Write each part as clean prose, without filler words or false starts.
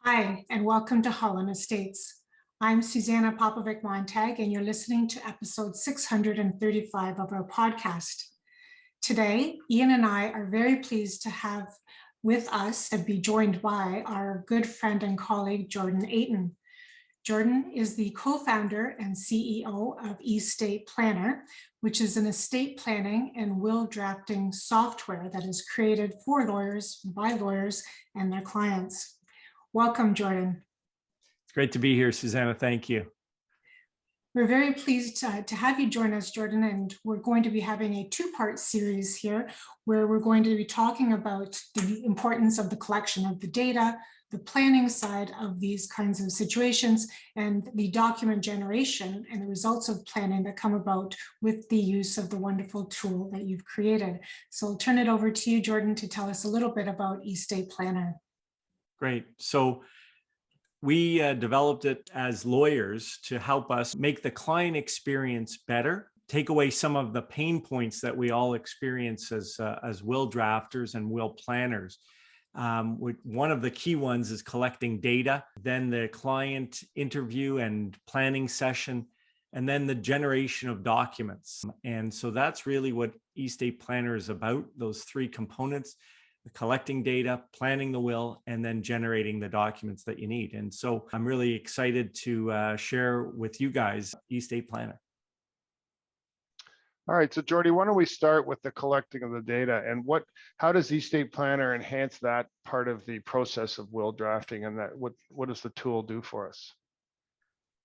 Hi, and welcome to Hull and Estates. I'm Suzana Popovic-Montag, and you're listening to episode 635 of our podcast. Today, Ian and I are very pleased to have with us and be joined by our good friend and colleague, Jordan Atin. Jordan is the co-founder and CEO of eState Planner, which is an estate planning and will drafting software that is created for lawyers, by lawyers, and their clients. Welcome, Jordan. It's great to be here, Susanna. Thank you. We're very pleased to have you join us, Jordan, and we're going to be having a two-part series here where we're going to be talking about the importance of the collection of the data, the planning side of these kinds of situations, and the document generation and the results of planning that come about with the use of the wonderful tool that you've created. So I'll turn it over to you, Jordan, to tell us a little bit about eState Planner. Great. So we developed it as lawyers to help us make the client experience better, take away some of the pain points that we all experience as will drafters and will planners. One of the key ones is collecting data, then the client interview and planning session, and then the generation of documents. And so that's really what eState Planner is about, those three components: collecting data, planning the will, and then generating the documents that you need. And so I'm really excited to share with you guys eState Planner. All right, so Jordy, why don't we start with the collecting of the data, and how does eState Planner enhance that part of the process of will drafting, and what does the tool do for us?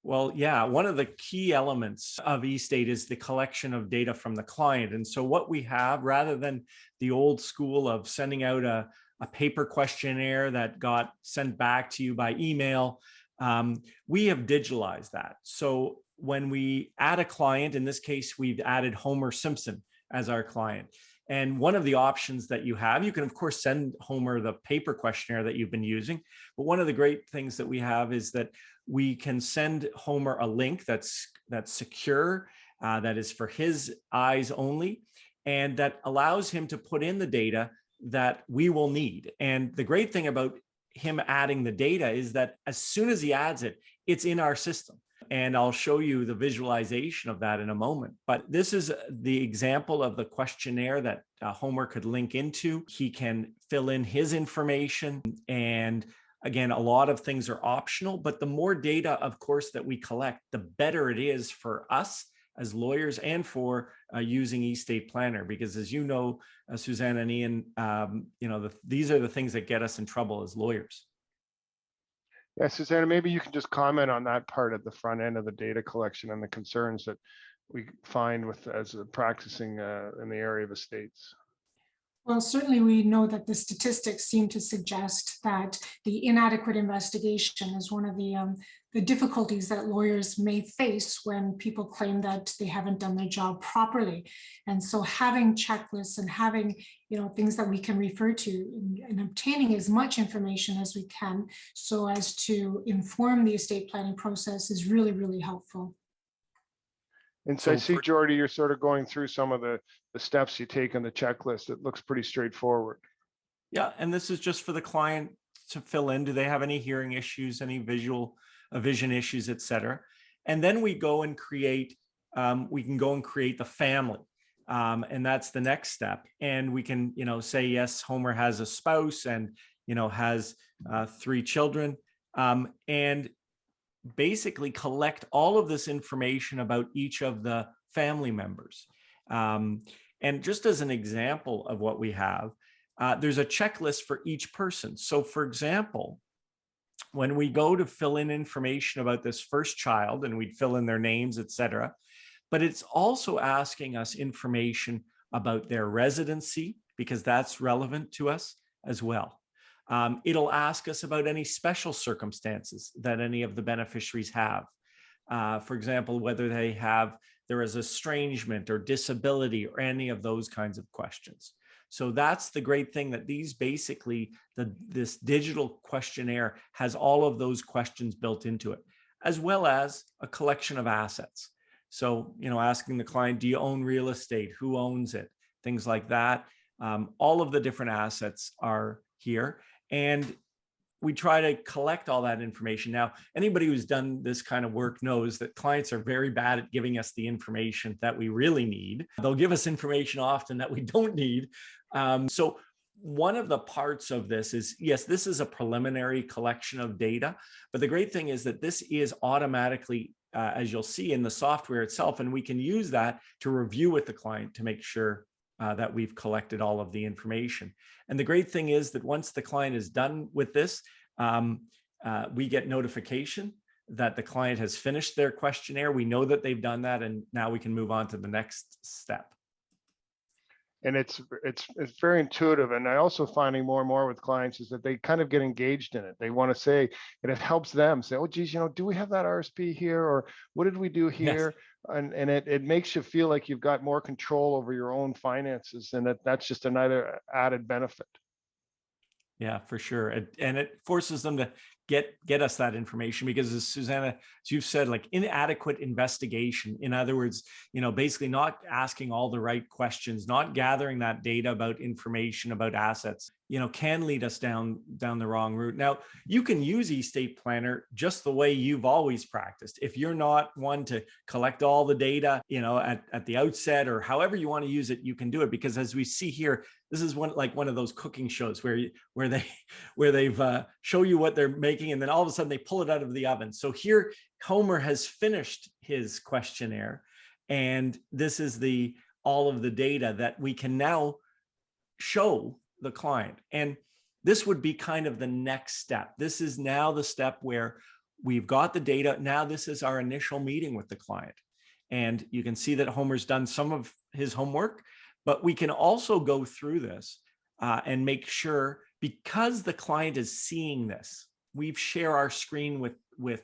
Well, yeah, one of the key elements of eState is the collection of data from the client. And so what we have, rather than the old school of sending out a paper questionnaire that got sent back to you by email, we have digitalized that. So when we add a client, in this case, we've added Homer Simpson as our client. And one of the options that you have, you can of course send Homer the paper questionnaire that you've been using. But one of the great things that we have is that we can send Homer a link that's secure, that is for his eyes only, and that allows him to put in the data that we will need. And the great thing about him adding the data is that as soon as he adds it, it's in our system. And I'll show you the visualization of that in a moment. But this is the example of the questionnaire that Homer could link into. He can fill in his information. And again, a lot of things are optional, but the more data, of course, that we collect, the better it is for us as lawyers and for using eState Planner. Because as you know, Suzanne and Ian, these are the things that get us in trouble as lawyers. Yeah, Susanna, maybe you can just comment on that part at the front end of the data collection and the concerns that we find as practicing in the area of estates. Well, certainly we know that the statistics seem to suggest that the inadequate investigation is one of the difficulties that lawyers may face when people claim that they haven't done their job properly. And so having checklists and having things that we can refer to and obtaining as much information as we can so as to inform the estate planning process is really, really helpful. And so I see, Jordy, you're sort of going through some of the steps you take on the checklist. It looks pretty straightforward. Yeah, and this is just for the client to fill in. Do they have any hearing issues, any vision issues, et cetera? And then we go and create, we can go and create the family. And that's the next step. And we can, say, yes, Homer has a spouse and, has 3 children. And basically collect all of this information about each of the family members. And just as an example of what we have, there's a checklist for each person. So for example, when we go to fill in information about this first child, and we'd fill in their names, et cetera, but it's also asking us information about their residency, because that's relevant to us as well. It'll ask us about any special circumstances that any of the beneficiaries have. For example, whether there is estrangement or disability or any of those kinds of questions. So that's the great thing, that these basically, this digital questionnaire has all of those questions built into it, as well as a collection of assets. So, asking the client, do you own real estate? Who owns it? Things like that. All of the different assets are here. And we try to collect all that information. Now, anybody who's done this kind of work knows that clients are very bad at giving us the information that we really need. They'll give us information often that we don't need. So one of the parts of this is, yes, this is a preliminary collection of data, but the great thing is that this is automatically, as you'll see in the software itself, and we can use that to review with the client to make sure that we've collected all of the information. And the great thing is that once the client is done with this, we get notification that the client has finished their questionnaire. We know that they've done that, and now we can move on to the next step. And it's very intuitive. And I also finding more and more with clients is that they kind of get engaged in it. They want to say, and it helps them say, oh, geez, do we have that RSP here? Or what did we do here? Yes. And it makes you feel like you've got more control over your own finances, and that's just another added benefit. Yeah, for sure. And it forces them to get us that information, because as Suzana, as you've said, like inadequate investigation. In other words, basically not asking all the right questions, not gathering that data about information about assets, can lead us down the wrong route. Now, you can use eState Planner just the way you've always practiced. If you're not one to collect all the data, at the outset, or however you want to use it, you can do it. Because as we see here, this is one of those cooking shows where they've show you what they're making, and then all of a sudden they pull it out of the oven. So here, Homer has finished his questionnaire, and this is all of the data that we can now show the client. And this would be kind of the next step. This is now the step where we've got the data. Now this is our initial meeting with the client. And you can see that Homer's done some of his homework, but we can also go through this and make sure, because the client is seeing this, we've shared our screen with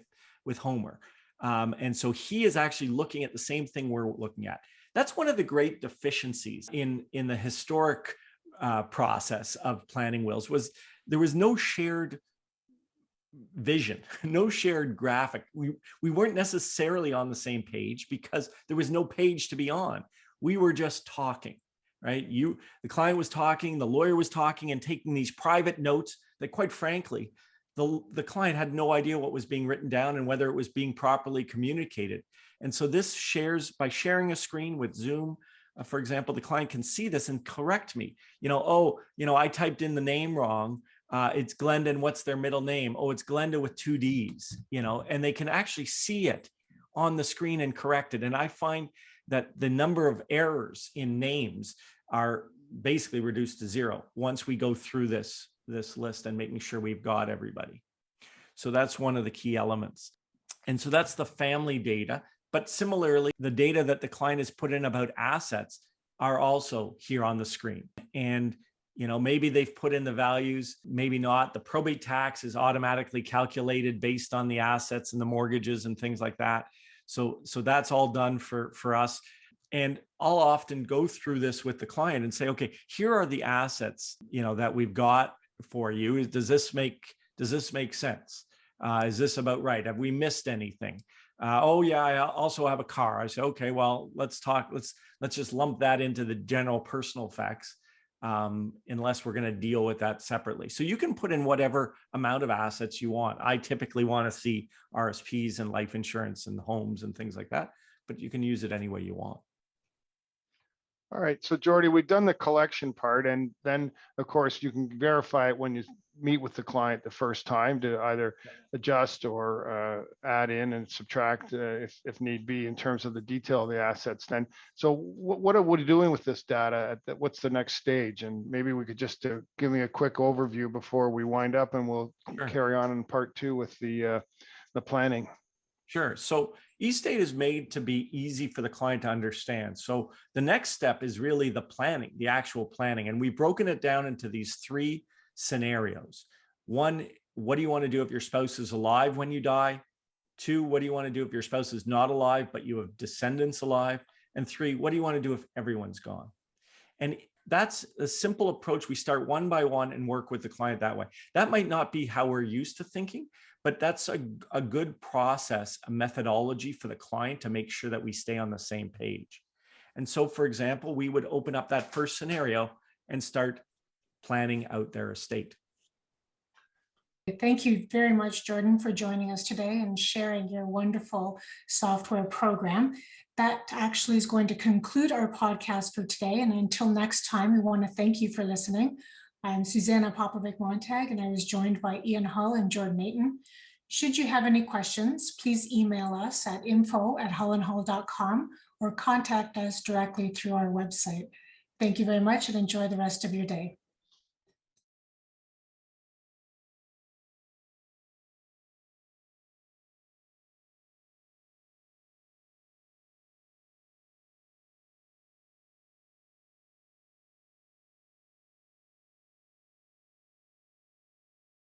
Homer. And so he is actually looking at the same thing we're looking at. That's one of the great deficiencies in the historic process of planning wills, was there was no shared vision, no shared graphic. We weren't necessarily on the same page because there was no page to be on. We were just talking, right? The client was talking, the lawyer was talking and taking these private notes that, quite frankly, the client had no idea what was being written down and whether it was being properly communicated. And so this by sharing a screen with Zoom, for example, the client can see this and correct me. I typed in the name wrong. It's Glenda, and what's their middle name? Oh, it's Glenda with 2 Ds, and they can actually see it on the screen and correct it. And I find that the number of errors in names are basically reduced to 0 once we go through this list and making sure we've got everybody. So that's one of the key elements. And so that's the family data. But similarly, the data that the client has put in about assets are also here on the screen. And maybe they've put in the values, maybe not. The probate tax is automatically calculated based on the assets and the mortgages and things like that. So that's all done for us. And I'll often go through this with the client and say, okay, here are the assets, that we've got for you. Does this make sense? Is this about right? Have we missed anything? Oh yeah, I also have a car. I say, okay, well, let's just lump that into the general personal effects, unless we're going to deal with that separately. So you can put in whatever amount of assets you want. I typically want to see RSPs and life insurance and homes and things like that, but you can use it any way you want. All right, so Jordy, we've done the collection part, and then of course you can verify it when you meet with the client the first time to either adjust or add in and subtract if need be in terms of the detail of the assets. Then, so what are we doing with this data? What's the next stage? And maybe we could just give me a quick overview before we wind up, and we'll carry on in part 2 with the planning. Sure. So eState is made to be easy for the client to understand. So the next step is really the planning, the actual planning. And we've broken it down into these 3 scenarios. 1, what do you want to do if your spouse is alive when you die? 2, what do you want to do if your spouse is not alive, but you have descendants alive? And 3, what do you want to do if everyone's gone? And that's a simple approach. We start one by one and work with the client that way. That might not be how we're used to thinking, but that's a good process, a methodology for the client to make sure that we stay on the same page. And so, for example, we would open up that first scenario and start planning out their estate. Thank you very much, Jordan, for joining us today and sharing your wonderful software program. That actually is going to conclude our podcast for today. And until next time, we want to thank you for listening. I'm Suzana Popovic-Montag, and I was joined by Ian Hull and Jordan Atin. Should you have any questions, please email us at info@hullandhull.com or contact us directly through our website. Thank you very much and enjoy the rest of your day.